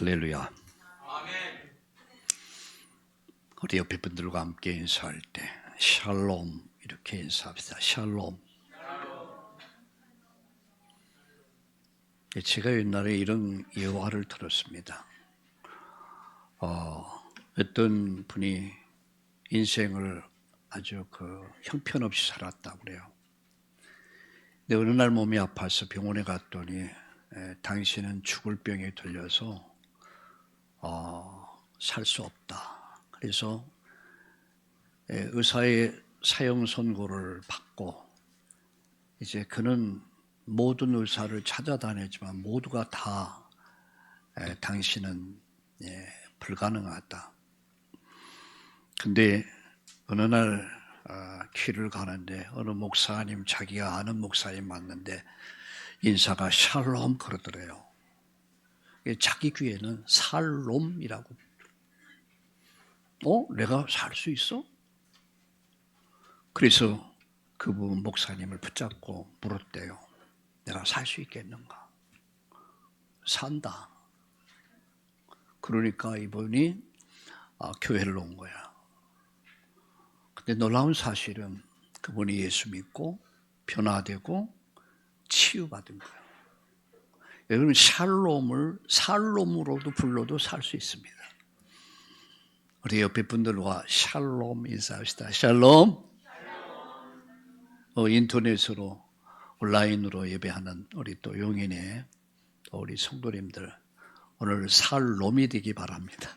할렐루야. 우리 옆에 분들과 함께 인사할 때 샬롬 이렇게 인사합시다. 샬롬. 제가 옛날에 이런 예화를 들었습니다. 어떤 분이 인생을 아주 형편없이 살았다고 그래요. 근데 어느 날 몸이 아파서 병원에 갔더니 당신은 죽을 병에 들려서 살 수 없다. 그래서 의사의 사형 선고를 받고 이제 그는 모든 의사를 찾아다녔지만 모두가 다 당신은 불가능하다. 근데 어느 날 길을 가는데 어느 목사님, 자기가 아는 목사님 만났는데 인사가 샬롬 그러더래요. 자기 귀에는 살롬이라고. 내가 살 수 있어? 그래서 그분 목사님을 붙잡고 물었대요. 내가 살 수 있겠는가? 산다. 그러니까 이분이 교회를 온 거야. 근데 놀라운 사실은 그분이 예수 믿고 변화되고 치유받은 거야. 여러분 샬롬을 살롬으로도 불러도 살 수 있습니다. 우리 옆에 분들과 샬롬 인사합시다. 샬롬. 인터넷으로 온라인으로 예배하는 우리 또 용인의 우리 성도님들 오늘 샬롬이 되기 바랍니다.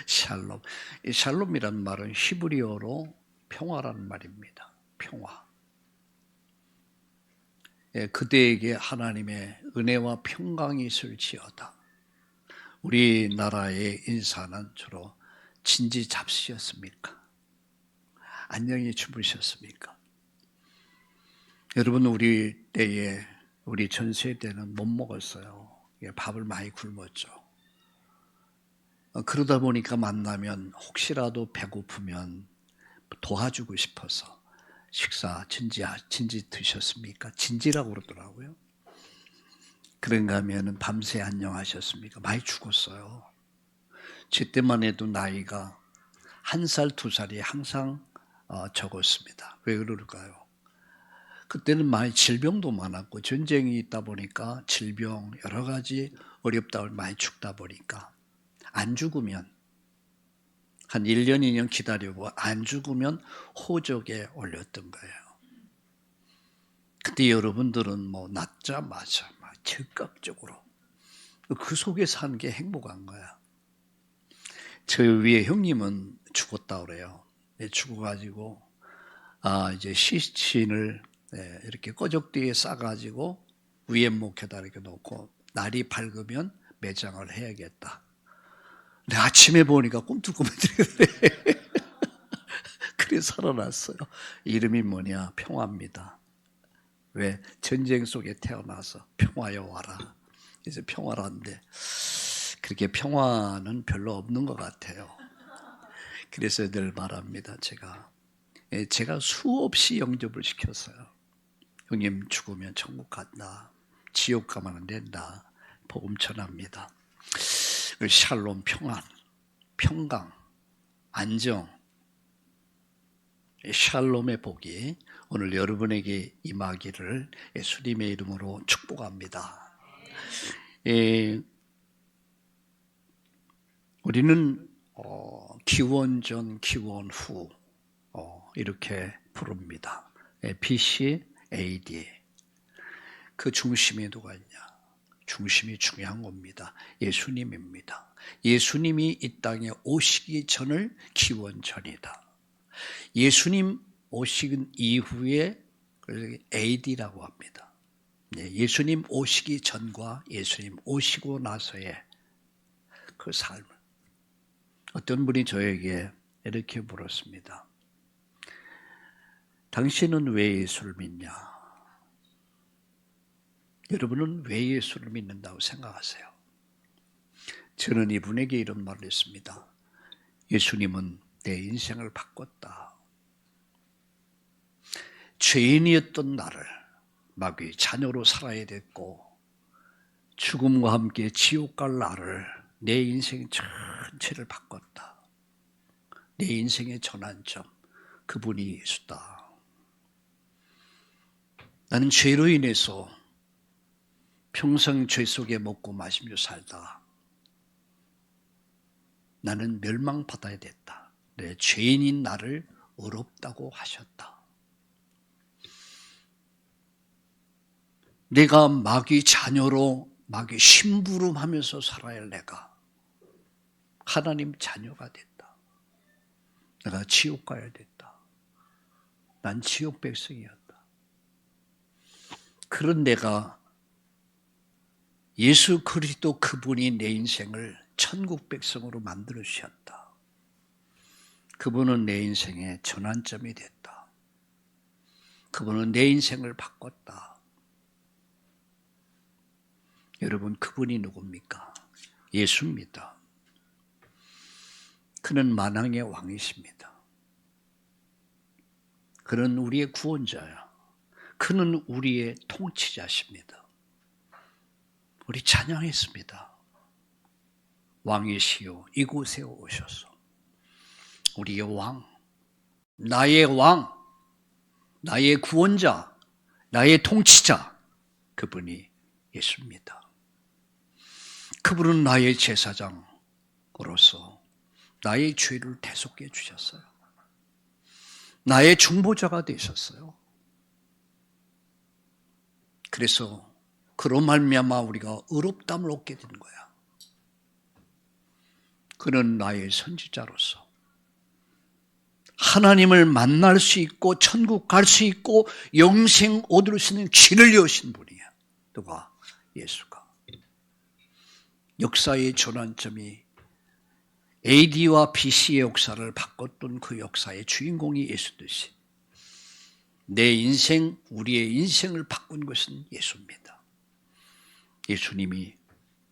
샬롬. 이 샬롬이란 말은 히브리어로 평화라는 말입니다. 평화. 그대에게 하나님의 은혜와 평강이 있을지어다. 우리나라의 인사는 주로 진지 잡수셨습니까? 안녕히 주무셨습니까? 여러분 우리 때에 우리 전 세대는 못 먹었어요. 밥을 많이 굶었죠. 그러다 보니까 만나면 혹시라도 배고프면 도와주고 싶어서 식사 진지 드셨습니까? 진지라고 그러더라고요. 그런가 하면 밤새 안녕하셨습니까? 많이 죽었어요. 제 때만 해도 나이가 1살, 2살이 항상 적었습니다. 왜 그럴까요? 그때는 많이 질병도 많았고 전쟁이 있다 보니까 질병 여러 가지 어렵다 많이 죽다 보니까 안 죽으면 한 1년, 2년 기다리고 안 죽으면 호적에 올렸던 거예요. 근데 여러분들은 낳자마자 즉각적으로 그 속에 사는 게 행복한 거야. 저 위에 형님은 죽었다 그래요. 죽어가지고 이제 시신을 이렇게 꺼적대에 싸가지고 위에 목에다 이렇게 놓고 날이 밝으면 매장을 해야겠다. 근데 아침에 보니까 꿈틀꿈틀해. 그래서 살아났어요. 이름이 뭐냐? 평화입니다. 왜? 전쟁 속에 태어나서 평화여 와라. 그래서 평화라는데 그렇게 평화는 별로 없는 것 같아요. 그래서 늘 말합니다. 제가 수없이 영접을 시켰어요. 형님 죽으면 천국 간다. 지옥 가면 안 된다. 복음 전합니다. 샬롬 평안, 평강, 안정, 샬롬의 복이 오늘 여러분에게 임하기를 예수님의 이름으로 축복합니다. 우리는 기원 전, 기원 후 이렇게 부릅니다. BC, AD. 그 중심에 누가 있냐? 중심이 중요한 겁니다. 예수님입니다. 예수님이 이 땅에 오시기 전을 기원 전이다. 예수님 오시긴 이후에 AD라고 합니다. 예수님 오시기 전과 예수님 오시고 나서의 그 삶을. 어떤 분이 저에게 이렇게 물었습니다. 당신은 왜 예수를 믿냐? 여러분은 왜 예수를 믿는다고 생각하세요? 저는 이분에게 이런 말을 했습니다. 예수님은 내 인생을 바꿨다. 죄인이었던 나를 마귀의 자녀로 살아야 됐고 죽음과 함께 지옥 갈 나를 내 인생 전체를 바꿨다. 내 인생의 전환점, 그분이 예수다. 나는 죄로 인해서 평생 죄 속에 먹고 마시며 살다. 나는 멸망받아야 됐다. 내 죄인인 나를 의롭다고 하셨다. 내가 마귀 자녀로 마귀 심부름하면서 살아야 할 내가 하나님 자녀가 됐다. 내가 지옥 가야 됐다. 난 지옥 백성이었다. 그런 내가 예수 그리스도 그분이 내 인생을 천국 백성으로 만들어 주셨다. 그분은 내 인생의 전환점이 됐다. 그분은 내 인생을 바꿨다. 여러분, 그분이 누굽니까? 예수입니다. 그는 만왕의 왕이십니다. 그는 우리의 구원자야. 그는 우리의 통치자십니다. 우리 찬양했습니다. 왕이시여 이곳에 오셔서 우리의 왕, 나의 구원자, 나의 통치자, 그분이 예수입니다. 그분은 나의 제사장으로서 나의 죄를 대속해 주셨어요. 나의 중보자가 되셨어요. 그래서 그로 말미암아 우리가 의롭다함을 얻게 된 거야. 그는 나의 선지자로서 하나님을 만날 수 있고 천국 갈 수 있고 영생 얻을 수 있는 길을 여신 분이야. 누가? 예수가. 역사의 전환점이 AD와 BC의 역사를 바꿨던 그 역사의 주인공이 예수듯이 내 인생, 우리의 인생을 바꾼 것은 예수입니다. 예수님이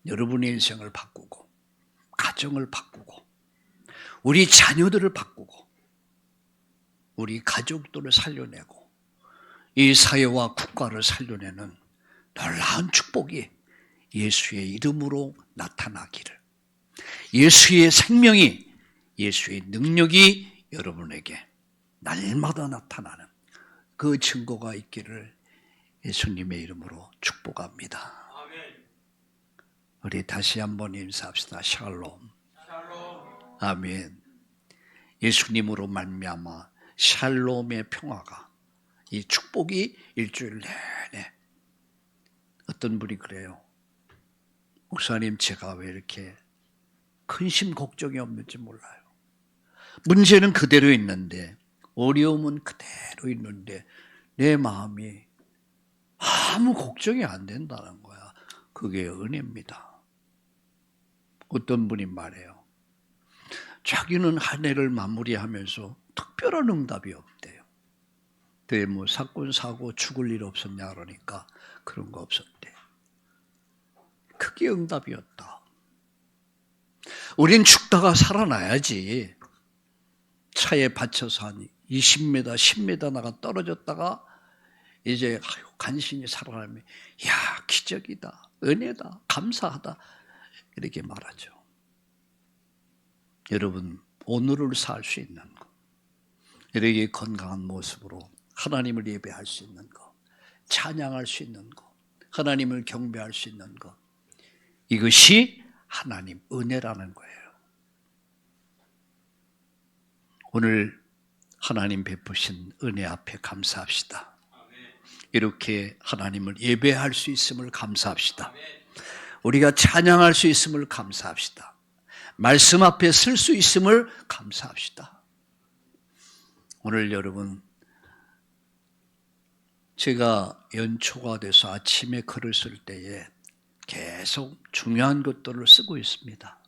여러분의 인생을 바꾸고 가정을 바꾸고 우리 자녀들을 바꾸고 우리 가족들을 살려내고 이 사회와 국가를 살려내는 놀라운 축복이 예수의 이름으로 나타나기를, 예수의 생명이, 예수의 능력이 여러분에게 날마다 나타나는 그 증거가 있기를 예수님의 이름으로 축복합니다. 우리 다시 한번 인사합시다. 샬롬. 아멘. 예수님으로 말미암아 샬롬의 평화가, 이 축복이 일주일 내내. 어떤 분이 그래요. 목사님, 제가 왜 이렇게 근심 걱정이 없는지 몰라요. 문제는 그대로 있는데, 어려움은 그대로 있는데 내 마음이 아무 걱정이 안 된다는 거야. 그게 은혜입니다. 어떤 분이 말해요. 자기는 한 해를 마무리하면서 특별한 응답이 없대요. 그때 뭐 사건 사고 죽을 일 없었냐 그러니까 그런 거 없었대. 그게 응답이었다. 우린 죽다가 살아나야지. 차에 받쳐서 한 20m, 10m 나가 떨어졌다가 이제 간신히 살아나면 야, 기적이다, 은혜다, 감사하다 이렇게 말하죠. 여러분, 오늘을 살 수 있는 것, 이렇게 건강한 모습으로 하나님을 예배할 수 있는 것, 찬양할 수 있는 것, 하나님을 경배할 수 있는 것, 이것이 하나님 은혜라는 거예요. 오늘 하나님 베푸신 은혜 앞에 감사합시다. 이렇게 하나님을 예배할 수 있음을 감사합시다. 우리가 찬양할 수 있음을 감사합시다. 말씀 앞에 설 수 있음을 감사합시다. 오늘 여러분, 제가 연초가 돼서 아침에 글을 쓸 때에 계속 중요한 것들을 쓰고 있습니다.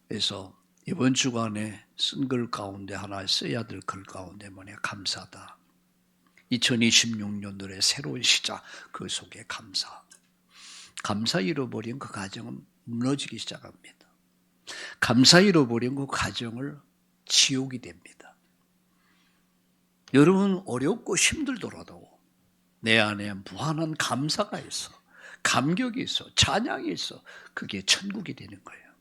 그래서 이번 주간에 쓴 글 가운데 하나, 써야 될 글 가운데 뭐냐, 감사다. 2026년도의 새로운 시작, 그 속에 감사. 감사 잃어버린 그 가정은 무너지기 시작합니다. 감사 잃어버린 그 가정을 지옥이 됩니다. 여러분, 어렵고 힘들더라도 내 안에 무한한 감사가 있어. 감격이 있어, 찬양이 있어. 그게 천국이 되는 거예요.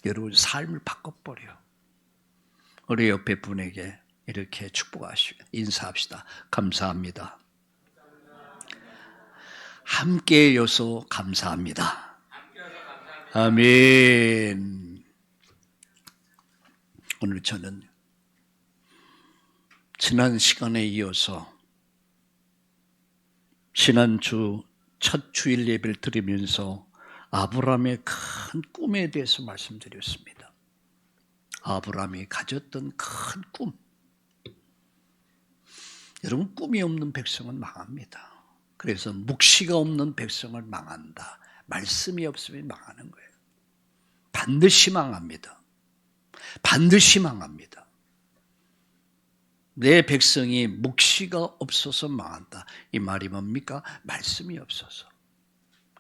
여러분 삶을 바꿔버려. 우리 옆에 분에게 이렇게 축복하시고 인사합시다. 감사합니다. 함께 해줘서 감사합니다. 아멘. 오늘 저는 지난 시간에 이어서 지난주 첫 주일 예배를 드리면서 아브라함의 큰 꿈에 대해서 말씀드렸습니다. 아브라함이 가졌던 큰 꿈. 여러분, 꿈이 없는 백성은 망합니다. 그래서 묵시가 없는 백성을 망한다. 말씀이 없으면 망하는 거예요. 반드시 망합니다. 반드시 망합니다. 내 백성이 묵시가 없어서 망한다. 이 말이 뭡니까? 말씀이 없어서.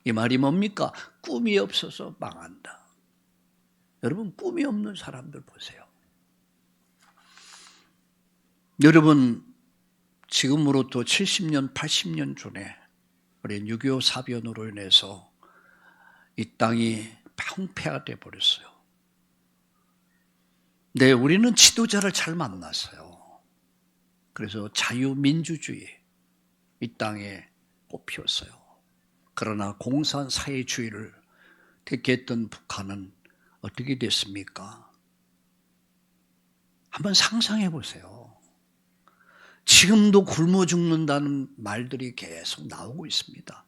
이 말이 뭡니까? 꿈이 없어서 망한다. 여러분, 꿈이 없는 사람들 보세요. 여러분, 지금으로부터 70년, 80년 전에 우리 6.25 사변으로 인해서 이 땅이 황폐화 되어 버렸어요. 네, 우리는 지도자를 잘 만났어요. 그래서 자유민주주의 이 땅에 꽃피웠어요. 그러나 공산사회주의를 택했던 북한은 어떻게 됐습니까? 한번 상상해 보세요. 지금도 굶어 죽는다는 말들이 계속 나오고 있습니다.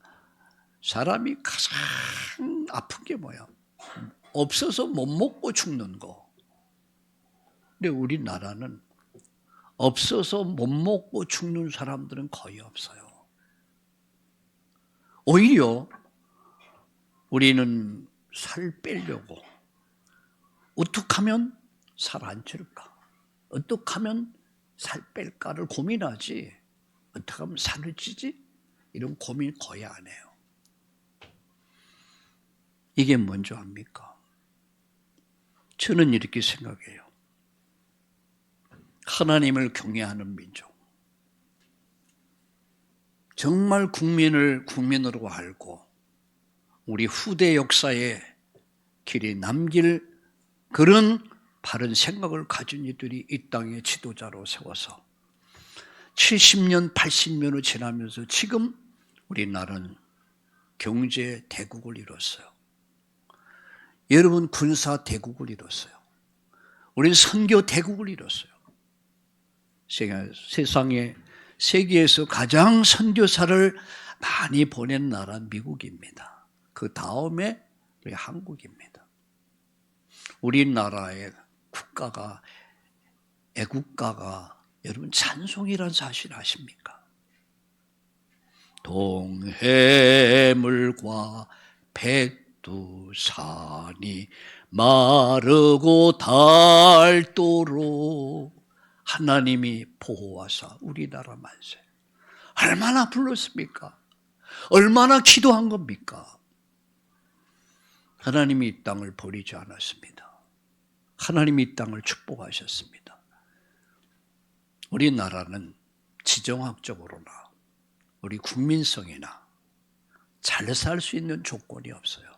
사람이 가장 아픈 게 뭐야? 없어서 못 먹고 죽는 거. 근데 우리나라는 없어서 못 먹고 죽는 사람들은 거의 없어요. 오히려 우리는 살 빼려고 어떻게 하면 살 안 찔까? 어떻게 하면 살 뺄까를 고민하지 어떻게 하면 살을 찌지? 이런 고민 거의 안 해요. 이게 뭔지 압니까? 저는 이렇게 생각해요. 하나님을 경외하는 민족, 정말 국민을 국민으로 알고 우리 후대 역사에 길이 남길 그런 바른 생각을 가진 이들이 이 땅의 지도자로 세워서 70년, 80년을 지나면서 지금 우리나라는 경제 대국을 이뤘어요. 여러분, 군사 대국을 이뤘어요. 우리는 선교 대국을 이뤘어요. 세상에 세계에서 가장 선교사를 많이 보낸 나라는 미국입니다. 그 다음에 우리 한국입니다. 우리나라의 국가가 애국가가 여러분 찬송이란 사실 아십니까? 동해물과 백두산이 마르고 닳도록 하나님이 보호하사 우리나라 만세. 얼마나 불렀습니까? 얼마나 기도한 겁니까? 하나님이 이 땅을 버리지 않았습니다. 하나님이 이 땅을 축복하셨습니다. 우리나라는 지정학적으로나 우리 국민성이나 잘 살 수 있는 조건이 없어요.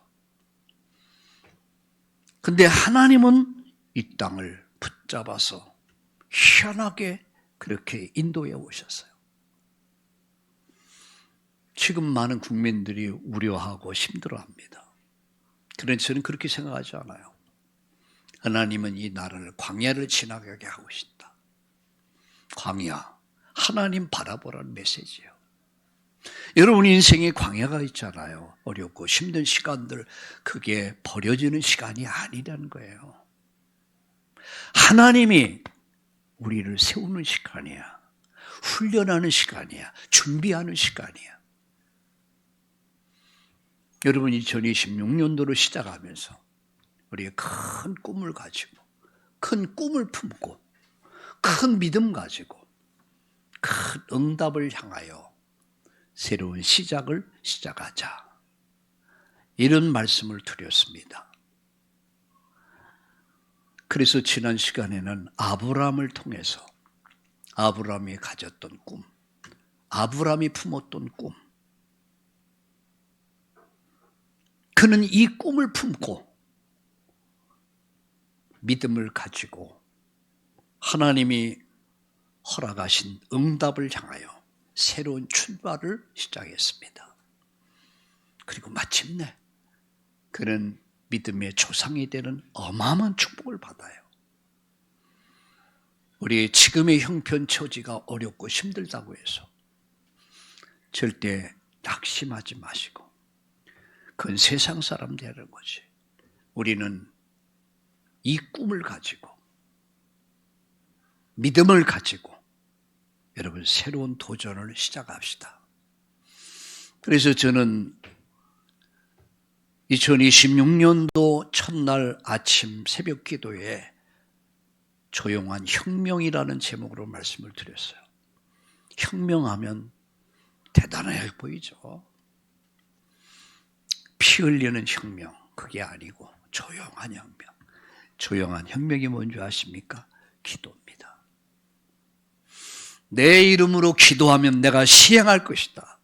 근데 하나님은 이 땅을 붙잡아서 희한하게 그렇게 인도해 오셨어요. 지금 많은 국민들이 우려하고 힘들어합니다. 그런데 저는 그렇게 생각하지 않아요. 하나님은 이 나라를 광야를 지나가게 하고 싶다. 광야, 하나님 바라보라는 메시지예요. 여러분 인생에 광야가 있잖아요. 어렵고 힘든 시간들, 그게 버려지는 시간이 아니라는 거예요. 하나님이 우리를 세우는 시간이야. 훈련하는 시간이야. 준비하는 시간이야. 여러분 2026년도로 시작하면서 우리의 큰 꿈을 가지고 큰 꿈을 품고 큰 믿음 가지고 큰 응답을 향하여 새로운 시작을 시작하자. 이런 말씀을 드렸습니다. 그래서 지난 시간에는 아브라함을 통해서 아브라함이 가졌던 꿈, 아브라함이 품었던 꿈, 그는 이 꿈을 품고 믿음을 가지고 하나님이 허락하신 응답을 향하여 새로운 출발을 시작했습니다. 그리고 마침내 그는 믿음의 조상이 되는 어마어마한 축복을 받아요. 우리 지금의 형편 처지가 어렵고 힘들다고 해서 절대 낙심하지 마시고 그건 세상 사람 되는 거지. 우리는 이 꿈을 가지고 믿음을 가지고 여러분 새로운 도전을 시작합시다. 그래서 저는 2026년도 첫날 아침 새벽 기도에 조용한 혁명이라는 제목으로 말씀을 드렸어요. 혁명하면 대단해 보이죠. 피 흘리는 혁명, 그게 아니고 조용한 혁명. 조용한 혁명이 뭔지 아십니까? 기도입니다. 내 이름으로 기도하면 내가 시행할 것이다.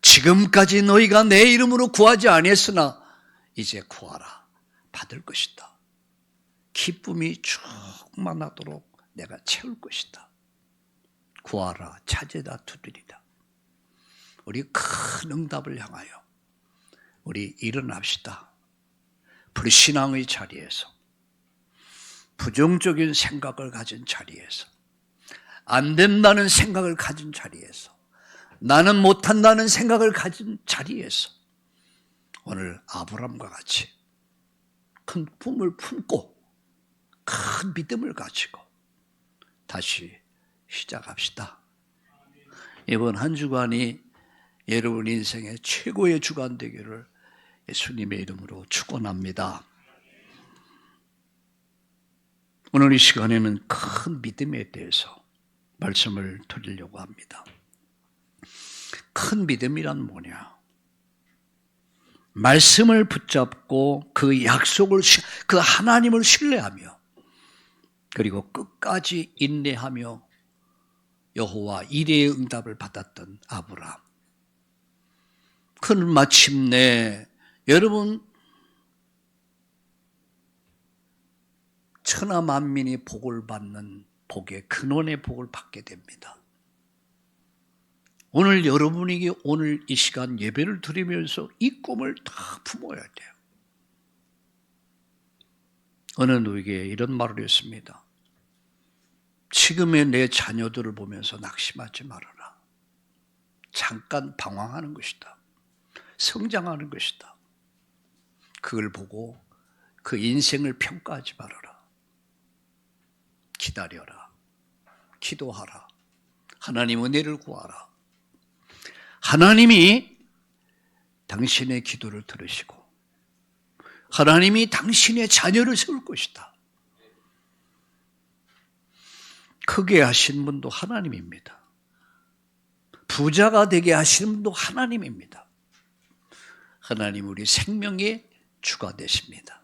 지금까지 너희가 내 이름으로 구하지 아니했으나 이제 구하라. 받을 것이다. 기쁨이 충만하도록 내가 채울 것이다. 구하라, 찾으라, 두드리라. 우리 큰 응답을 향하여 우리 일어납시다. 불신앙의 자리에서, 부정적인 생각을 가진 자리에서, 안 된다는 생각을 가진 자리에서, 나는 못한다는 생각을 가진 자리에서 오늘 아브람과 같이 큰 꿈을 품고 큰 믿음을 가지고 다시 시작합시다. 이번 한 주간이 여러분 인생의 최고의 주간 되기를 예수님의 이름으로 축원합니다. 오늘 이 시간에는 큰 믿음에 대해서 말씀을 드리려고 합니다. 큰 믿음이란 뭐냐? 말씀을 붙잡고 그 약속을, 그 하나님을 신뢰하며 그리고 끝까지 인내하며 여호와 이레의 응답을 받았던 아브라함. 그는 마침내 여러분 천하 만민이 복을 받는 복의 근원의 복을 받게 됩니다. 오늘 여러분에게 오늘 이 시간 예배를 드리면서 이 꿈을 다 품어야 돼요. 어느 누구에게 이런 말을 했습니다. 지금의 내 자녀들을 보면서 낙심하지 말아라. 잠깐 방황하는 것이다. 성장하는 것이다. 그걸 보고 그 인생을 평가하지 말아라. 기다려라. 기도하라. 하나님 은혜를 구하라. 하나님이 당신의 기도를 들으시고 하나님이 당신의 자녀를 세울 것이다. 크게 하신 분도 하나님입니다. 부자가 되게 하시는 분도 하나님입니다. 하나님 우리 생명의 주가 되십니다.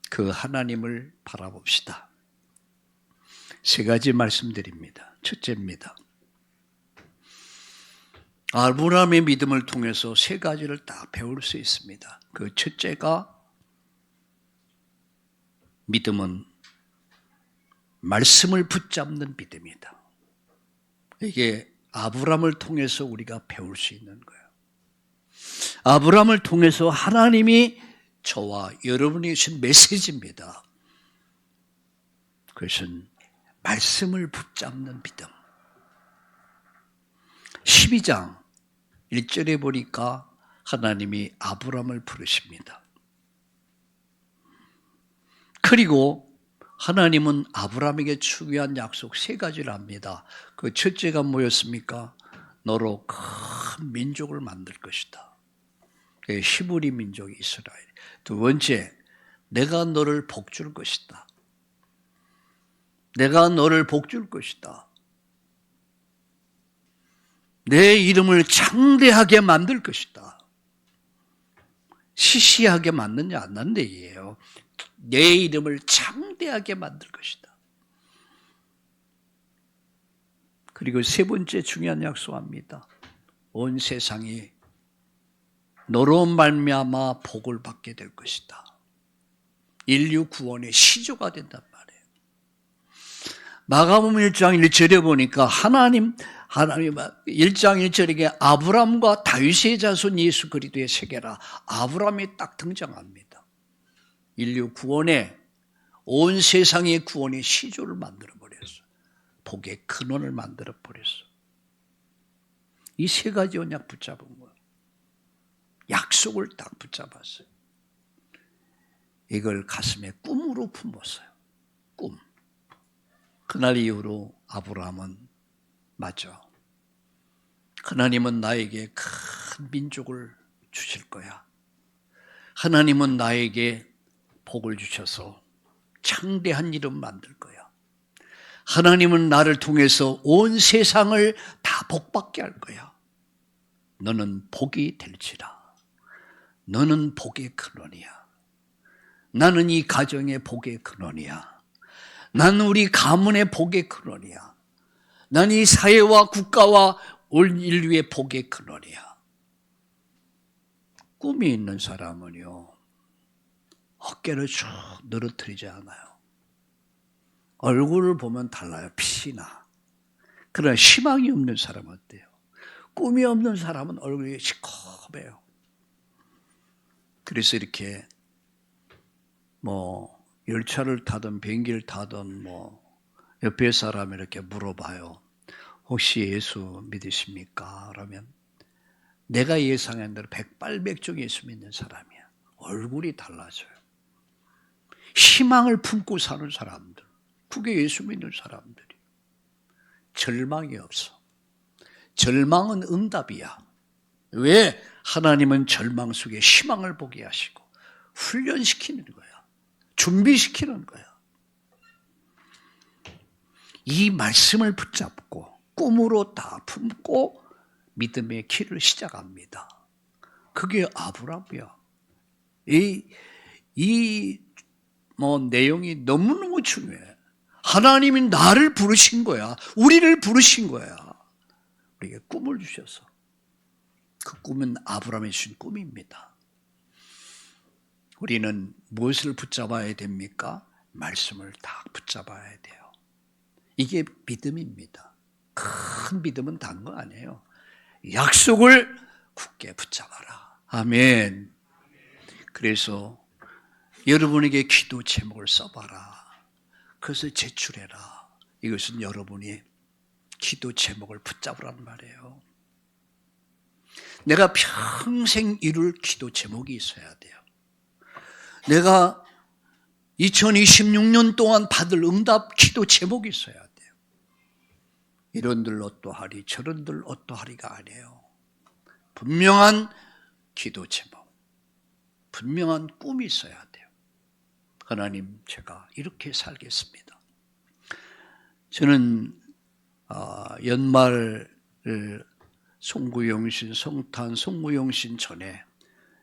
그 하나님을 바라봅시다. 세 가지 말씀드립니다. 첫째입니다. 아브라함의 믿음을 통해서 세 가지를 다 배울 수 있습니다. 그 첫째가 믿음은 말씀을 붙잡는 믿음이다. 이게 아브라함을 통해서 우리가 배울 수 있는 거예요. 아브라함을 통해서 하나님이 저와 여러분이 주신 메시지입니다. 그것은 말씀을 붙잡는 믿음. 12장 1절에 보니까 하나님이 아브라함을 부르십니다. 그리고 하나님은 아브라함에게 중요한 약속 세 가지를 합니다. 그 첫째가 뭐였습니까? 너로 큰 민족을 만들 것이다. 히브리 민족이 이스라엘. 두 번째, 내가 너를 복줄 것이다. 내가 너를 복줄 것이다. 내 이름을 창대하게 만들 것이다. 시시하게 만드냐 안 난다 얘기예요. 내 이름을 창대하게 만들 것이다. 그리고 세 번째 중요한 약속합니다. 온 세상이 너로 말미암아 복을 받게 될 것이다. 인류 구원의 시조가 된단 말이에요. 마가복음 1장 1절에 보니까 하나님 1장 1절에 아브람과 다윗의 자손 예수 그리스도의 세계라, 아브람이 딱 등장합니다. 인류 구원의, 온 세상의 구원의 시조를 만들어버렸어. 복의 근원을 만들어버렸어. 이 세 가지 언약 붙잡은 거예요. 약속을 딱 붙잡았어요. 이걸 가슴에 꿈으로 품었어요. 꿈. 그날 이후로 아브라함은, 맞죠, 하나님은 나에게 큰 민족을 주실 거야. 하나님은 나에게 복을 주셔서 창대한 이름 만들 거야. 하나님은 나를 통해서 온 세상을 다 복받게 할 거야. 너는 복이 될지라. 너는 복의 근원이야. 나는 이 가정의 복의 근원이야. 나는 우리 가문의 복의 근원이야. 나는 이 사회와 국가와 올 인류의 복의 근원이야. 꿈이 있는 사람은요, 어깨를 쭉 늘어뜨리지 않아요. 얼굴을 보면 달라요. 빛이 나. 그러나 희망이 없는 사람은 어때요? 꿈이 없는 사람은 얼굴이 시커매요. 그래서 이렇게 열차를 타든 비행기를 타든 옆에 사람이 이렇게 물어봐요. 혹시 예수 믿으십니까? 그러면 내가 예상한 대로 백발백중 예수 믿는 사람이야. 얼굴이 달라져요. 희망을 품고 사는 사람들, 그게 예수 믿는 사람들이. 절망이 없어. 절망은 응답이야. 왜? 하나님은 절망 속에 희망을 보게 하시고 훈련시키는 거야. 준비시키는 거야. 이 말씀을 붙잡고 꿈으로 다 품고 믿음의 길을 시작합니다. 그게 아브라함이야. 이 내용이 너무너무 중요해. 하나님이 나를 부르신 거야. 우리를 부르신 거야. 우리에게 꿈을 주셔서. 그 꿈은 아브라함이 주신 꿈입니다. 우리는 무엇을 붙잡아야 됩니까? 말씀을 다 붙잡아야 돼요. 이게 믿음입니다. 큰 믿음은 단 거 아니에요. 약속을 굳게 붙잡아라. 아멘. 그래서 여러분에게 기도 제목을 써봐라. 그것을 제출해라. 이것은 여러분이 기도 제목을 붙잡으라는 말이에요. 내가 평생 이룰 기도 제목이 있어야 돼요. 내가 2026년 동안 받을 응답 기도 제목이 있어야 돼요. 이런들 어떠하리 저런들 어떠하리가 아니에요. 분명한 기도 제목, 분명한 꿈이 있어야 돼요. 하나님, 제가 이렇게 살겠습니다. 저는 연말 송구영신, 성탄 송구영신 전에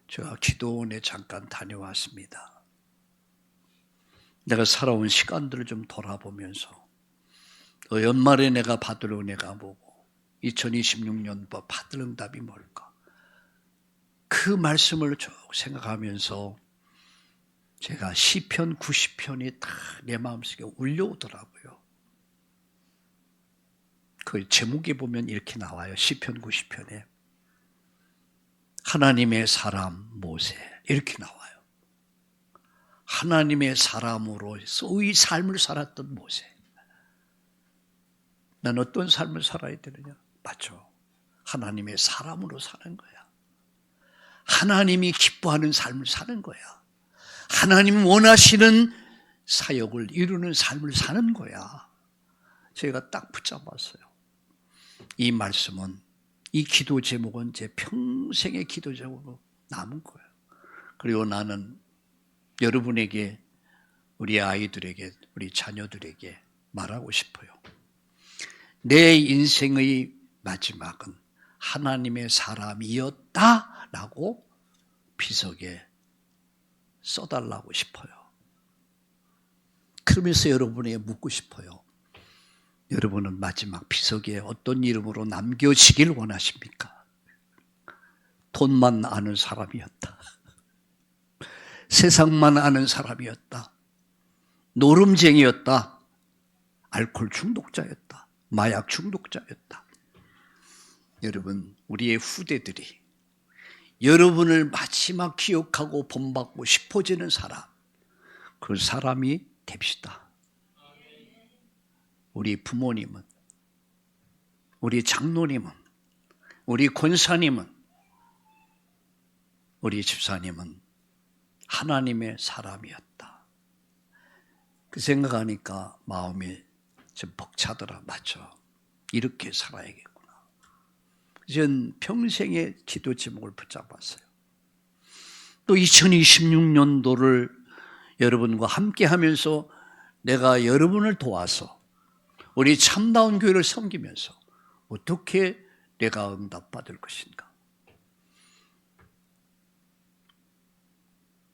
제가 기도원에 잠깐 다녀왔습니다. 내가 살아온 시간들을 좀 돌아보면서 연말에 내가 받을 은혜가 뭐고 2026년 받을 응답이 뭘까? 그 말씀을 쭉 생각하면서 제가 시편 90편이 다 내 마음속에 울려오더라고요. 그 제목에 보면 이렇게 나와요. 시편 90편에 하나님의 사람 모세 이렇게 나와요. 하나님의 사람으로서의 삶을 살았던 모세. 난 어떤 삶을 살아야 되느냐? 맞죠. 하나님의 사람으로 사는 거야. 하나님이 기뻐하는 삶을 사는 거야. 하나님 원하시는 사역을 이루는 삶을 사는 거야. 제가 딱 붙잡았어요. 이 말씀은, 이 기도 제목은 제 평생의 기도 제목으로 남은 거예요. 그리고 나는 여러분에게, 우리 아이들에게, 우리 자녀들에게 말하고 싶어요. 내 인생의 마지막은 하나님의 사람이었다라고 비석에 써달라고 싶어요. 그러면서 여러분에게 묻고 싶어요. 여러분은 마지막 비석에 어떤 이름으로 남겨지길 원하십니까? 돈만 아는 사람이었다. 세상만 아는 사람이었다. 노름쟁이였다. 알코올 중독자였다. 마약 중독자였다. 여러분, 우리의 후대들이 여러분을 마지막 기억하고 본받고 싶어지는 사람, 그 사람이 됩시다. 우리 부모님은, 우리 장로님은, 우리 권사님은, 우리 집사님은 하나님의 사람이었다. 그 생각하니까 마음이 좀 벅차더라. 맞죠? 이렇게 살아야겠구나. 전 평생의 기도 제목을 붙잡았어요. 또 2026년도를 여러분과 함께 하면서 내가 여러분을 도와서 우리 참다운 교회를 섬기면서 어떻게 내가 응답받을 것인가.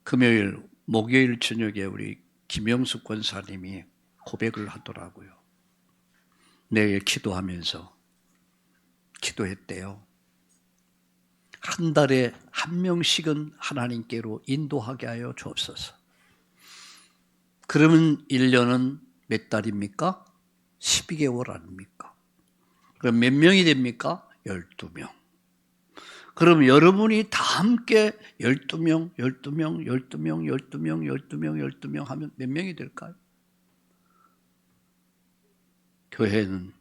금요일, 목요일 저녁에 우리 김영숙 권사님이 고백을 하더라고요. 내일 기도하면서 기도했대요. 한 달에 한 명씩은 하나님께로 인도하게 하여 주옵소서. 그러면 1년은 몇 달입니까? 12개월 아닙니까? 그럼 몇 명이 됩니까? 12명. 그럼 여러분이 다 함께 12명, 12명, 12명, 12명, 12명, 12명 하면 몇 명이 될까요? 교회는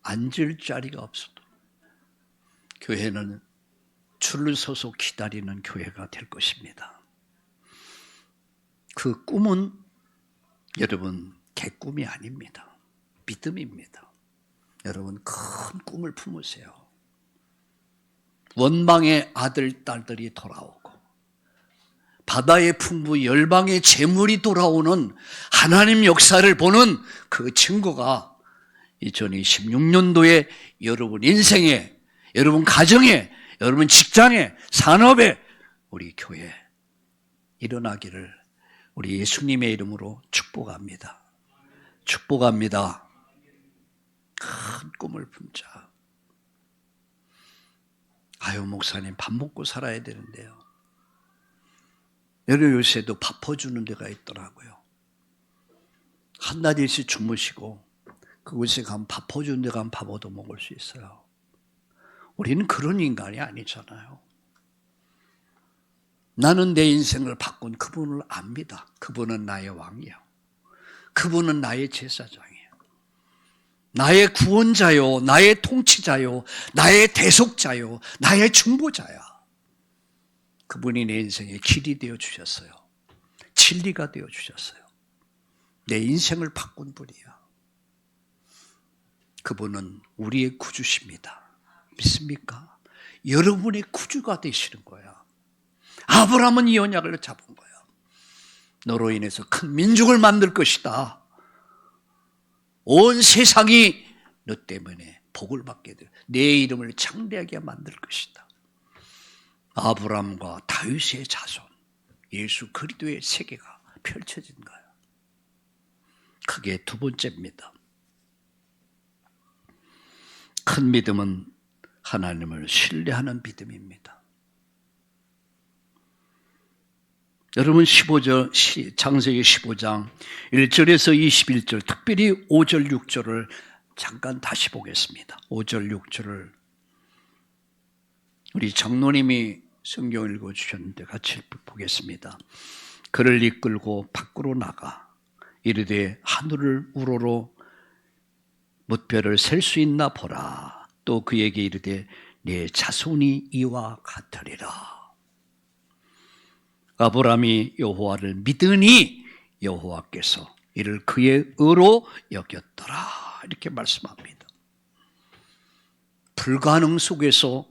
앉을 자리가 없어도 교회는 줄을 서서 기다리는 교회가 될 것입니다. 그 꿈은 여러분 개꿈이 아닙니다. 믿음입니다. 여러분 큰 꿈을 품으세요. 원망의 아들, 딸들이 돌아오고 바다의 풍부, 열방의 재물이 돌아오는 하나님 역사를 보는 그 증거가 2026년도에 여러분 인생에, 여러분 가정에, 여러분 직장에, 산업에, 우리 교회에 일어나기를 우리 예수님의 이름으로 축복합니다. 축복합니다. 큰 꿈을 품자. 아유, 목사님 밥 먹고 살아야 되는데요. 여러 요새도 밥 퍼주는 데가 있더라고요. 한낮일씩 주무시고 그곳에 가면 밥 퍼주는 데 가면 밥 얻어 먹을 수 있어요. 우리는 그런 인간이 아니잖아요. 나는 내 인생을 바꾼 그분을 압니다. 그분은 나의 왕이요. 그분은 나의 제사장이에요. 나의 구원자요, 나의 통치자요, 나의 대속자요, 나의 중보자야. 그분이 내 인생의 길이 되어 주셨어요. 진리가 되어 주셨어요. 내 인생을 바꾼 분이야. 그분은 우리의 구주십니다. 믿습니까? 여러분의 구주가 되시는 거야. 아브라함은 이 언약을 잡은 거야. 너로 인해서 큰 민족을 만들 것이다. 온 세상이 너 때문에 복을 받게 돼. 내 이름을 창대하게 만들 것이다. 아브라함과 다윗의 자손, 예수 그리스도의 세계가 펼쳐진 거야. 그게 두 번째입니다. 큰 믿음은 하나님을 신뢰하는 믿음입니다. 여러분 15절, 창세기 15장 1절에서 21절, 특별히 5절, 6절을 잠깐 다시 보겠습니다. 5절, 6절을 우리 장로님이 성경 읽어주셨는데 같이 보겠습니다. 그를 이끌고 밖으로 나가 이르되 하늘을 우러러 뭇별을 셀 수 있나 보라. 또 그에게 이르되 내 자손이 이와 같으리라. 아브라함이 여호와를 믿으니 여호와께서 이를 그의 의로 여겼더라. 이렇게 말씀합니다. 불가능 속에서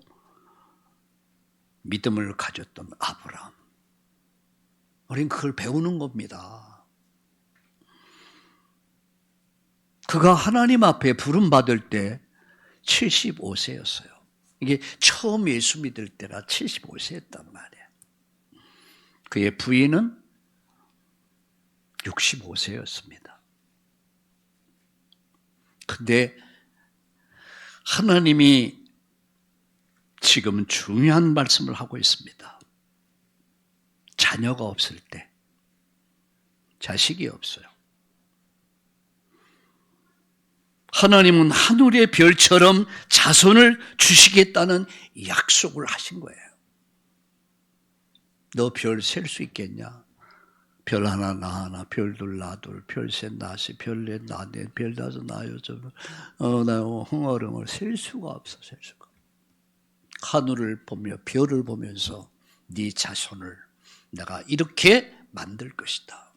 믿음을 가졌던 아브라함. 우리는 그걸 배우는 겁니다. 그가 하나님 앞에 부름받을 때 75세였어요. 이게 처음 예수 믿을 때라 75세였단 말이에요. 그의 부인은 65세였습니다. 근데 하나님이 지금은 중요한 말씀을 하고 있습니다. 자녀가 없을 때, 자식이 없어요. 하나님은 하늘의 별처럼 자손을 주시겠다는 약속을 하신 거예요. 너 별 셀 수 있겠냐? 별 하나 나 하나, 별 둘 나 둘, 별 셋 나 셋, 별 넷 나 넷, 별 다섯 나 여섯, 나 흥얼흥얼 셀 수가 없어, 셀 수가. 하늘을 보며 별을 보면서 네 자손을 내가 이렇게 만들 것이다.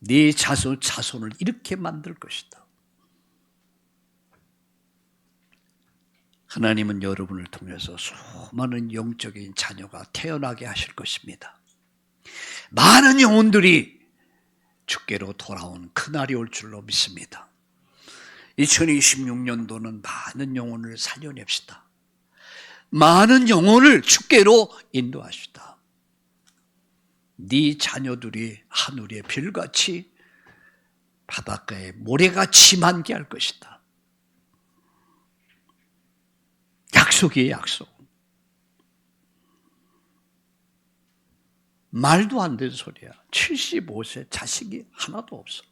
네 자손을 이렇게 만들 것이다. 하나님은 여러분을 통해서 수많은 영적인 자녀가 태어나게 하실 것입니다. 많은 영혼들이 주께로 돌아온 그날이 올 줄로 믿습니다. 2026년도는 많은 영혼을 살려냅시다. 많은 영혼을 주께로 인도하시다. 네 자녀들이 하늘의 별같이 바닷가에 모래같이 만개 할 것이다. 약속이에요, 약속. 말도 안 되는 소리야. 75세 자식이 하나도 없어.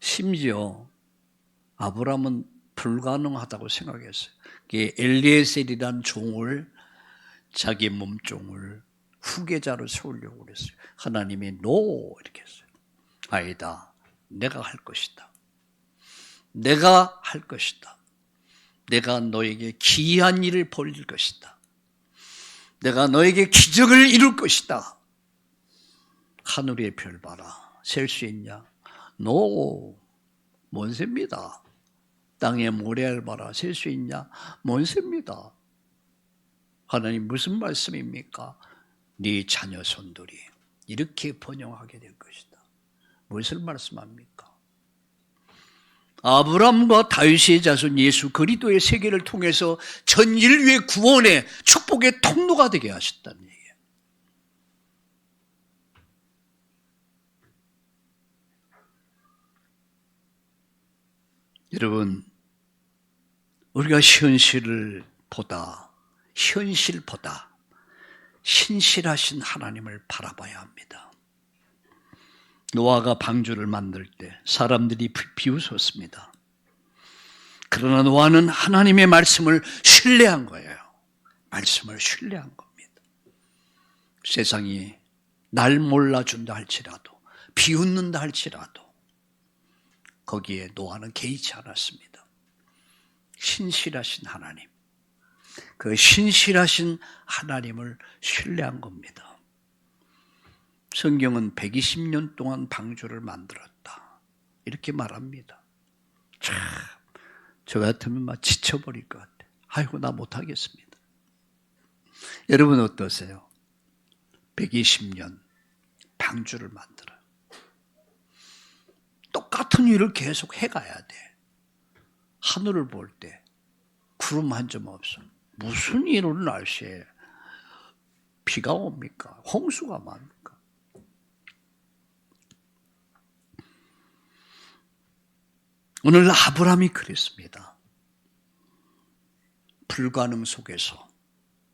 심지어 아브라함은 불가능하다고 생각했어요. 엘리에셀이라는 종을, 자기 몸종을 후계자로 세우려고 그랬어요. 하나님이 노 이렇게 했어요. 아니다. 내가 할 것이다. 내가 할 것이다. 내가 너에게 기이한 일을 벌일 것이다. 내가 너에게 기적을 이룰 것이다. 하늘의 별 봐라. 셀 수 있냐? 노. 못 셉니다. 땅의 모래알 봐라. 셀 수 있냐? 못 셉니다. 하나님 무슨 말씀입니까? 네 자녀 손들이 이렇게 번영하게 될 것이다. 무엇을 말씀합니까? 아브람과 다윗의 자손 예수 그리스도의 세계를 통해서 전 인류의 구원의 축복의 통로가 되게 하셨다는 얘기예요. 여러분, 우리가 현실보다 신실하신 하나님을 바라봐야 합니다. 노아가 방주를 만들 때 사람들이 비웃었습니다. 그러나 노아는 하나님의 말씀을 신뢰한 거예요. 말씀을 신뢰한 겁니다. 세상이 날 몰라준다 할지라도, 비웃는다 할지라도 거기에 노아는 개의치 않았습니다. 신실하신 하나님, 그 신실하신 하나님을 신뢰한 겁니다. 성경은 120년 동안 방주를 만들었다. 이렇게 말합니다. 참, 저 같으면 막 지쳐버릴 것 같아. 아이고, 나 못하겠습니다. 여러분 어떠세요? 120년 방주를 만들어요. 똑같은 일을 계속 해가야 돼. 하늘을 볼 때 구름 한 점 없어. 무슨 이런 날씨에 비가 옵니까? 홍수가 맙니까? 오늘 아브라함이 그랬습니다. 불가능 속에서,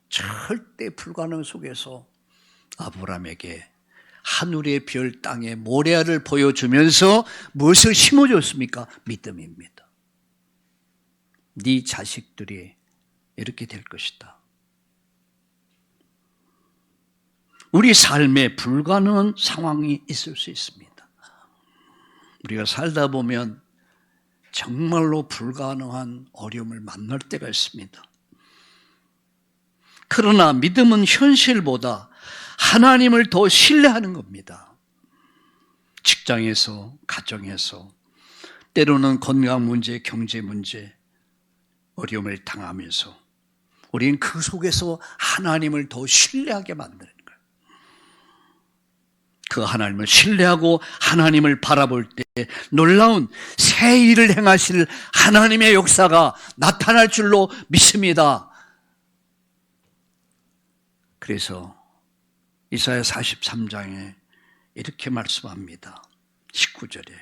절대 불가능 속에서 아브라함에게 하늘의 별 땅의 모래알을 보여주면서 무엇을 심어줬습니까? 믿음입니다. 네 자식들이 이렇게 될 것이다. 우리 삶에 불가능한 상황이 있을 수 있습니다. 우리가 살다 보면 정말로 불가능한 어려움을 만날 때가 있습니다. 그러나 믿음은 현실보다 하나님을 더 신뢰하는 겁니다. 직장에서, 가정에서, 때로는 건강 문제, 경제 문제, 어려움을 당하면서 우리는 그 속에서 하나님을 더 신뢰하게 만드는 거예요. 그 하나님을 신뢰하고 하나님을 바라볼 때 놀라운 새 일을 행하실 하나님의 역사가 나타날 줄로 믿습니다. 그래서 이사야 43장에 이렇게 말씀합니다. 19절에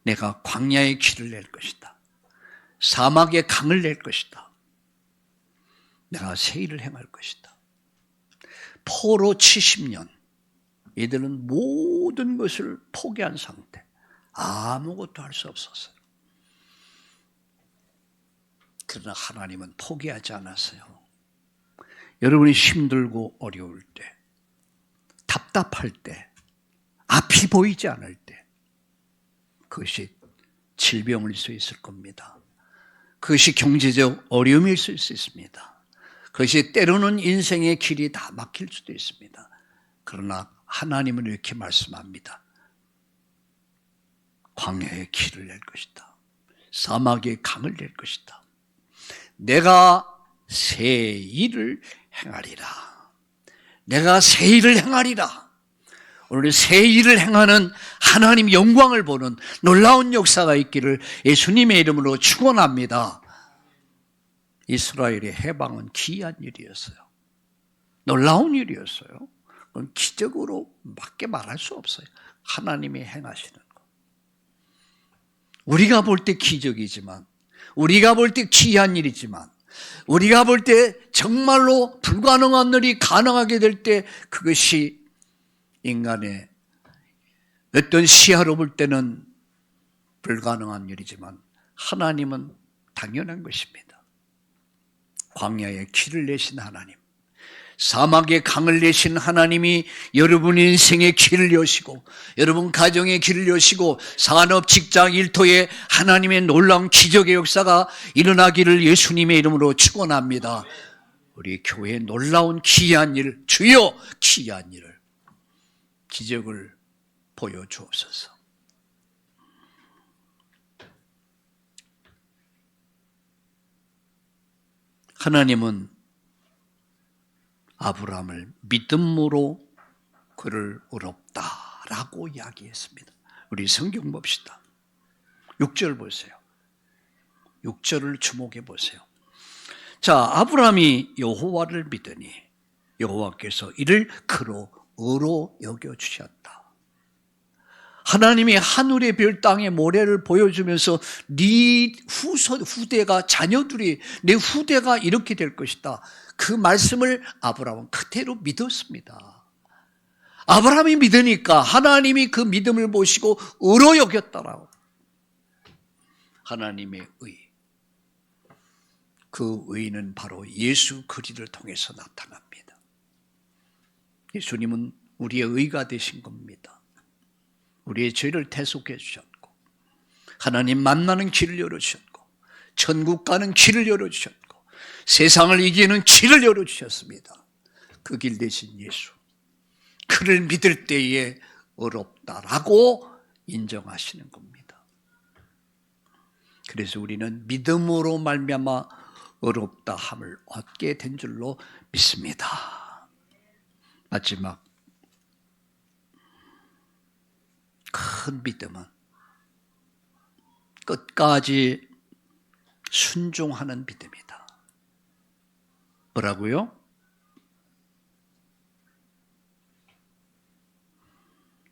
내가 광야의 길을 낼 것이다. 사막의 강을 낼 것이다. 내가 새 일을 행할 것이다. 포로 70년 이들은 모든 것을 포기한 상태, 아무것도 할 수 없었어요. 그러나 하나님은 포기하지 않았어요. 여러분이 힘들고 어려울 때, 답답할 때, 앞이 보이지 않을 때, 그것이 질병일 수 있을 겁니다. 그것이 경제적 어려움일 수 있습니다. 그것이 때로는 인생의 길이 다 막힐 수도 있습니다. 그러나 하나님은 이렇게 말씀합니다. 광야의 길을 낼 것이다. 사막의 강을 낼 것이다. 내가 새 일을 행하리라. 내가 새 일을 행하리라. 오늘 새 일을 행하는 하나님 영광을 보는 놀라운 역사가 있기를 예수님의 이름으로 축원합니다. 이스라엘의 해방은 기이한 일이었어요. 놀라운 일이었어요. 그건 기적으로 밖에 말할 수 없어요. 하나님이 행하시는 것. 우리가 볼 때 기적이지만, 우리가 볼 때 기이한 일이지만, 우리가 볼 때 정말로 불가능한 일이 가능하게 될 때 그것이 인간의 어떤 시야로 볼 때는 불가능한 일이지만 하나님은 당연한 것입니다. 광야에 길을 내신 하나님, 사막에 강을 내신 하나님이 여러분 인생의 길을 여시고 여러분 가정의 길을 여시고 산업, 직장, 일터에 하나님의 놀라운 기적의 역사가 일어나기를 예수님의 이름으로 축원합니다. 우리 교회의 놀라운 기이한 일, 주여 기이한 일을, 기적을 보여주옵소서. 하나님은 아브라함을 믿음으로 그를 의롭다라고 이야기했습니다. 우리 성경 봅시다. 6절 보세요. 6절을 주목해 보세요. 자, 아브라함이 여호와를 믿으니 여호와께서 이를 그로 의로 여겨주셨다. 하나님이 하늘의 별 땅의 모래를 보여주면서 네 후대가, 자녀들이, 내 후대가 이렇게 될 것이다. 그 말씀을 아브라함은 그대로 믿었습니다. 아브라함이 믿으니까 하나님이 그 믿음을 보시고 의로 여겼다라고. 하나님의 의. 그 의는 바로 예수 그리스도를 통해서 나타납니다. 예수님은 우리의 의가 되신 겁니다. 우리의 죄를 대속해 주셨고, 하나님 만나는 길을 열어주셨고, 천국 가는 길을 열어주셨고, 세상을 이기는 길을 열어주셨습니다. 그 길 대신 예수, 그를 믿을 때에 의롭다라고 인정하시는 겁니다. 그래서 우리는 믿음으로 말미암아 의롭다 함을 얻게 된 줄로 믿습니다. 마지막 큰 믿음은 끝까지 순종하는 믿음이다. 뭐라고요?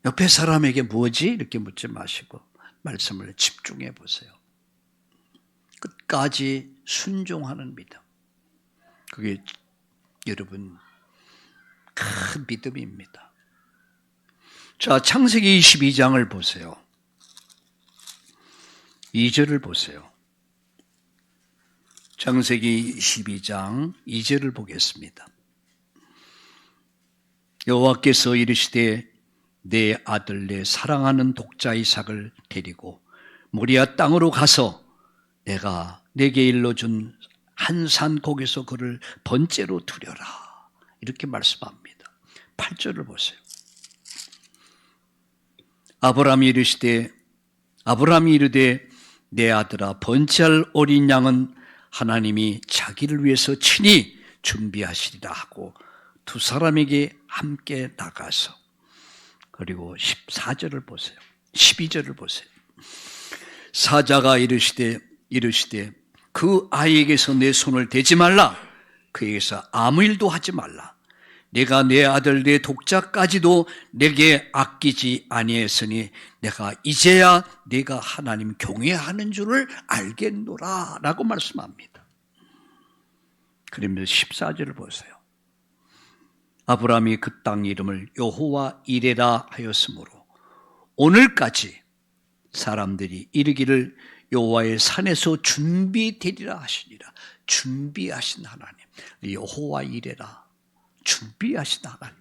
옆에 사람에게 뭐지? 이렇게 묻지 마시고 말씀을 집중해 보세요. 끝까지 순종하는 믿음. 그게 여러분 큰 믿음입니다. 자, 창세기 22장을 보세요. 2절을 보세요. 창세기 22장 2절을 보겠습니다. 여호와께서 이르시되 내 아들 내 사랑하는 독자 이삭을 데리고 모리아 땅으로 가서 내가 내게 일러준 한 산 거기서 그를 번제로 드려라. 이렇게 말씀합니다. 8절을 보세요. 아브라함이 이르되 내 아들아 번제할 어린 양은 하나님이 자기를 위해서 친히 준비하시리라 하고 두 사람에게 함께 나가서, 그리고 14절을 보세요. 12절을 보세요. 사자가 이르시되 그 아이에게서 내 손을 대지 말라. 그에게서 아무 일도 하지 말라. 내가 내 아들 내 독자까지도 내게 아끼지 아니했으니 내가 이제야 내가 하나님 경외하는 줄을 알겠노라 라고 말씀합니다. 그러면서 14절을 보세요. 아브라함이 그 땅 이름을 여호와 이레라 하였으므로 오늘까지 사람들이 이르기를 여호와의 산에서 준비되리라 하시니라. 준비하신 하나님, 여호와 이레라, 준비하신 하나님.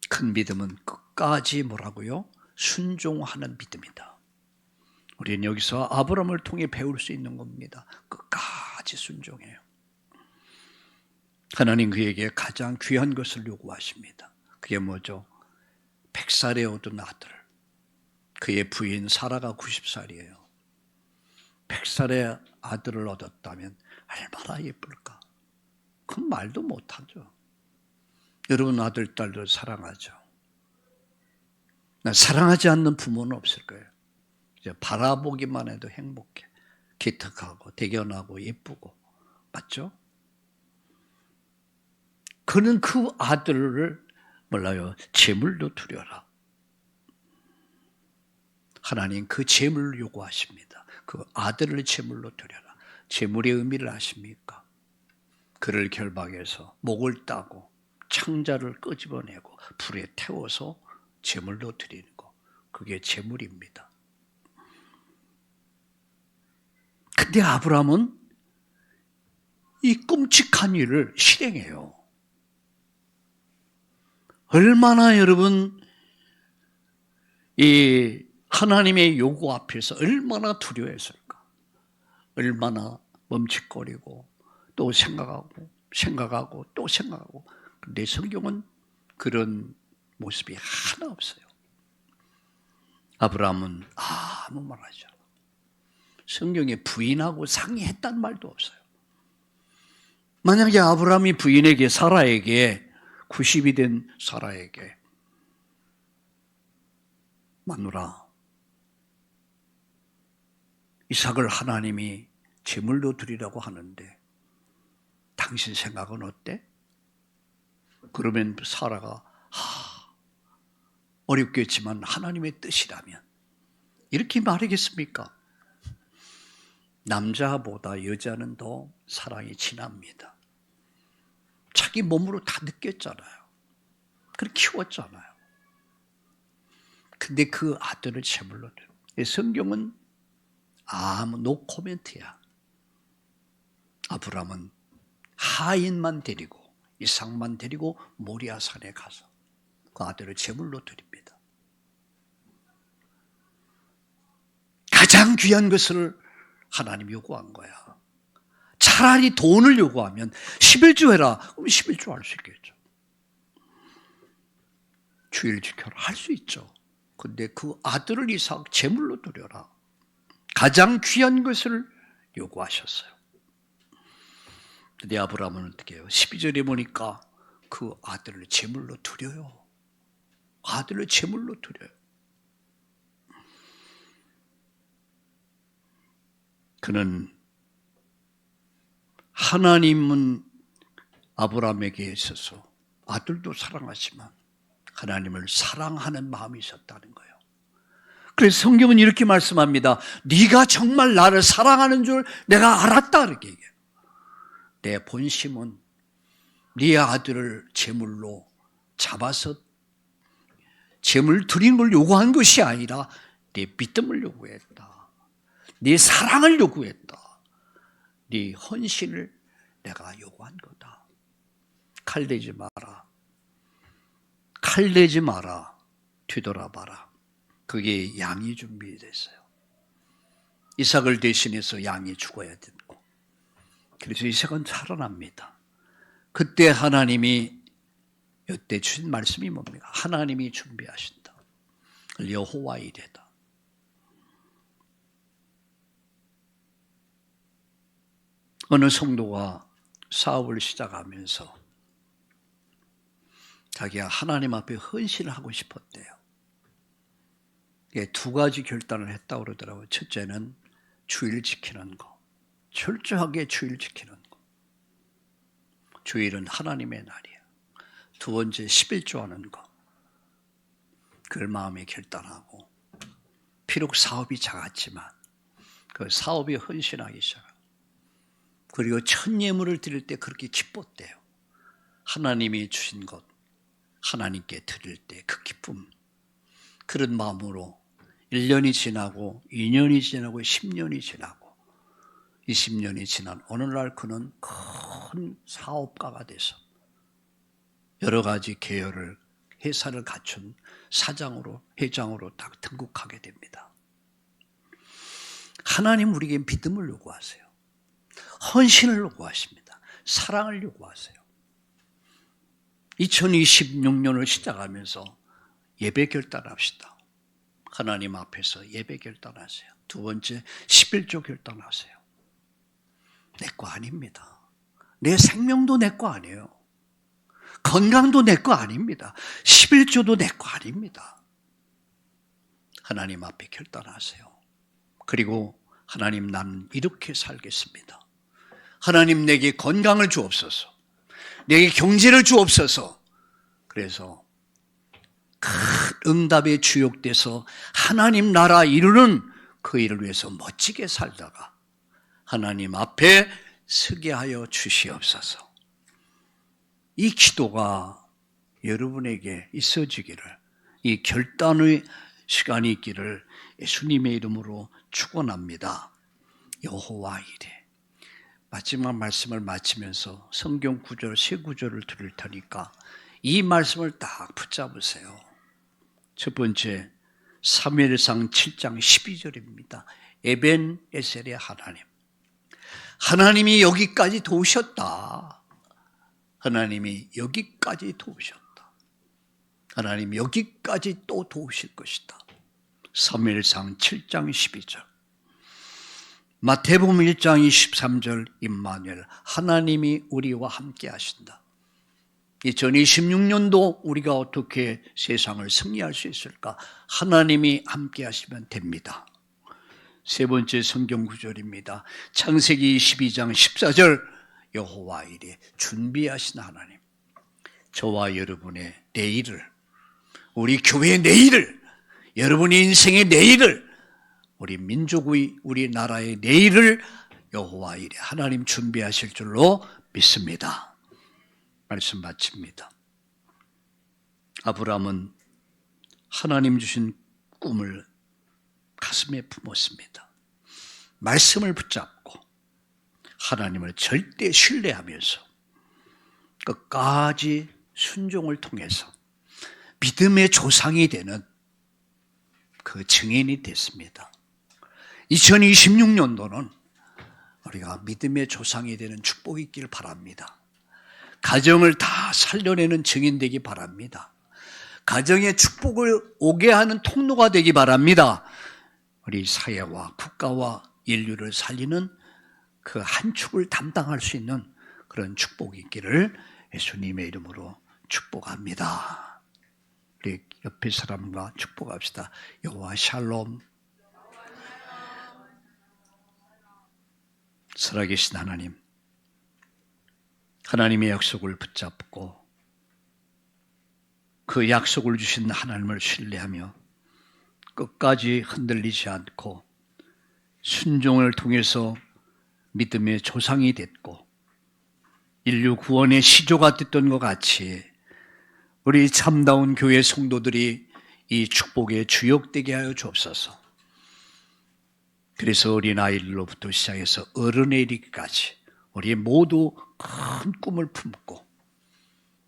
큰 믿음은 끝까지 뭐라고요? 순종하는 믿음이다. 우리는 여기서 아브라함을 통해 배울 수 있는 겁니다. 끝까지 순종해요. 하나님 그에게 가장 귀한 것을 요구하십니다. 그게 뭐죠? 100살에 얻은 아들. 그의 부인 사라가 90살이에요. 100살의 아들을 얻었다면 얼마나 예쁠까? 그 말도 못하죠. 여러분 아들, 딸들 사랑하죠? 사랑하지 않는 부모는 없을 거예요. 이제 바라보기만 해도 행복해. 기특하고 대견하고 예쁘고. 맞죠? 그는 그 아들을 몰라요. 제물로 드려라. 하나님 그 제물을 요구하십니다. 그 아들을 제물로 드려라. 제물의 의미를 아십니까? 그를 결박해서 목을 따고 창자를 끄집어내고 불에 태워서 제물로 드리는 거. 그게 제물입니다. 근데 아브라함은 이 끔찍한 일을 실행해요. 얼마나 여러분 이 하나님의 요구 앞에서 얼마나 두려워했을까? 얼마나 멈칫거리고 또 생각하고 또 생각하고. 근데 성경은 그런 모습이 하나 없어요. 아브라함은 아무 말 하지 않아. 성경에 부인하고 상의했단 말도 없어요. 만약에 아브라함이 부인에게 사라에게 90이 된 사라에게 마누라 이삭을 하나님이 제물로 드리라고 하는데 당신 생각은 어때? 그러면 사라가 어렵겠지만 하나님의 뜻이라면 이렇게 말하겠습니까? 남자보다 여자는 더 사랑이 진합니다. 자기 몸으로 다 느꼈잖아요. 그렇게 키웠잖아요. 근데 그 아들을 제물로 드려. 성경은 아무 노 코멘트야. 아브라함은 하인만 데리고 이삭만 데리고 모리아산에 가서 그 아들을 제물로 드립니다. 가장 귀한 것을 하나님이 요구한 거야. 차라리 돈을 요구하면 11조 해라. 그럼 11조 할 수 있겠죠. 주일 지켜라. 할 수 있죠. 근데 그 아들을 이삭 제물로 드려라. 가장 귀한 것을 요구하셨어요. 근데 아브라함은 어떻게 해요? 12절에 보니까 그 아들을 제물로 드려요. 아들을 제물로 드려요. 그는 하나님은 아브라함에게 있어서 아들도 사랑하지만 하나님을 사랑하는 마음이 있었다는 거예요. 그래서 성경은 이렇게 말씀합니다. 네가 정말 나를 사랑하는 줄 내가 알았다. 이렇게 얘기해요. 내 본심은 네 아들을 제물로 잡아서 제물 드리는 걸 요구한 것이 아니라 네 믿음을 요구했다. 네 사랑을 요구했다. 네 헌신을 내가 요구한 거다. 칼대지 마라. 칼대지 마라. 뒤돌아봐라. 그게 양이 준비됐어요. 이삭을 대신해서 양이 죽어야 됐고, 그래서 이삭은 살아납니다. 그때 하나님이 이때 주신 말씀이 뭡니까? 하나님이 준비하신다. 여호와 이레다. 어느 성도가 사업을 시작하면서 자기가 하나님 앞에 헌신을 하고 싶었대요. 두 가지 결단을 했다고 그러더라고요. 첫째는 주일 지키는 거. 철저하게 주일 지키는 거. 주일은 하나님의 날이에요. 두 번째 11조 하는 거. 그걸 마음에 결단하고 비록 사업이 작았지만 그 사업에 헌신하기 시작하고 그리고 첫 예물을 드릴 때 그렇게 기뻤대요. 하나님이 주신 것 하나님께 드릴 때 그 기쁨, 그런 마음으로 1년이 지나고 2년이 지나고 10년이 지나고 20년이 지난 오늘날 그는 큰 사업가가 돼서 여러 가지 계열을 회사를 갖춘 사장으로 회장으로 딱 등극하게 됩니다. 하나님 우리에게 믿음을 요구하세요. 헌신을 요구하십니다. 사랑을 요구하세요. 2026년을 시작하면서 예배 결단합시다. 하나님 앞에서 예배 결단하세요. 두 번째, 11조 결단하세요. 내 거 아닙니다. 내 생명도 내 거 아니에요. 건강도 내 거 아닙니다. 11조도 내 거 아닙니다. 하나님 앞에 결단하세요. 그리고 하나님, 나는 이렇게 살겠습니다. 하나님, 내게 건강을 주옵소서. 내게 경제를 주옵소서. 그래서 큰 응답에 주역돼서 하나님 나라 이루는 그 일을 위해서 멋지게 살다가 하나님 앞에 서게 하여 주시옵소서. 이 기도가 여러분에게 있어지기를, 이 결단의 시간이 있기를 예수님의 이름으로 축원합니다. 여호와 이레. 마지막 말씀을 마치면서 성경 구절, 세 구절을 드릴 테니까 이 말씀을 딱 붙잡으세요. 첫 번째, 사무엘상 7장 12절입니다. 에벤 에셀의 하나님. 하나님이 여기까지 도우셨다. 하나님이 여기까지 도우셨다. 하나님이 여기까지 또 도우실 것이다. 사무엘상 7장 12절. 마태복음 1장 23절 임마누엘, 하나님이 우리와 함께 하신다. 2026년도 우리가 어떻게 세상을 승리할 수 있을까? 하나님이 함께 하시면 됩니다. 세 번째 성경 구절입니다. 창세기 22장 14절, 여호와 이레, 준비하신 하나님. 저와 여러분의 내일을, 우리 교회의 내일을, 여러분의 인생의 내일을, 우리 민족의, 우리 나라의 내일을 여호와 이레, 하나님 준비하실 줄로 믿습니다. 말씀 마칩니다. 아브라함은 하나님 주신 꿈을 가슴에 품었습니다. 말씀을 붙잡고 하나님을 절대 신뢰하면서 끝까지 순종을 통해서 믿음의 조상이 되는 그 증인이 됐습니다. 2026년도는 우리가 믿음의 조상이 되는 축복이 있길 바랍니다. 가정을 다 살려내는 증인 되기 바랍니다. 가정의 축복을 오게 하는 통로가 되기 바랍니다. 우리 사회와 국가와 인류를 살리는 그 한 축을 담당할 수 있는 그런 축복이 있기를 예수님의 이름으로 축복합니다. 우리 옆에 사람과 축복합시다. 여호와 샬롬. 살아계신 하나님, 하나님의 약속을 붙잡고 그 약속을 주신 하나님을 신뢰하며 끝까지 흔들리지 않고 순종을 통해서 믿음의 조상이 됐고 인류 구원의 시조가 됐던 것 같이 우리 참다운 교회 성도들이 이 축복에 주역되게 하여 주옵소서. 그래서 어린아이들로부터 시작해서 어른에 이르기까지 우리 모두 큰 꿈을 품고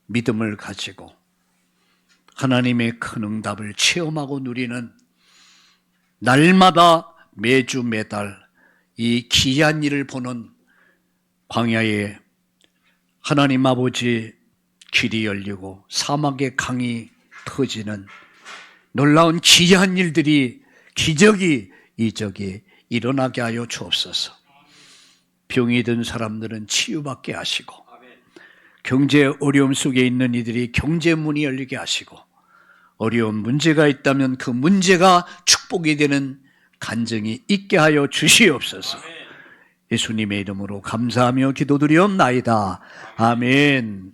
믿음을 가지고 하나님의 큰 응답을 체험하고 누리는 날마다 매주 매달 이 기이한 일을 보는 광야에 하나님 아버지 길이 열리고 사막의 강이 터지는 놀라운 기이한 일들이, 기적이, 이적이 일어나게 하여 주옵소서. 병이 든 사람들은 치유받게 하시고 경제 어려움 속에 있는 이들이 경제 문이 열리게 하시고 어려운 문제가 있다면 그 문제가 축복이 되는 간증이 있게 하여 주시옵소서. 예수님의 이름으로 감사하며 기도드리옵나이다. 아멘.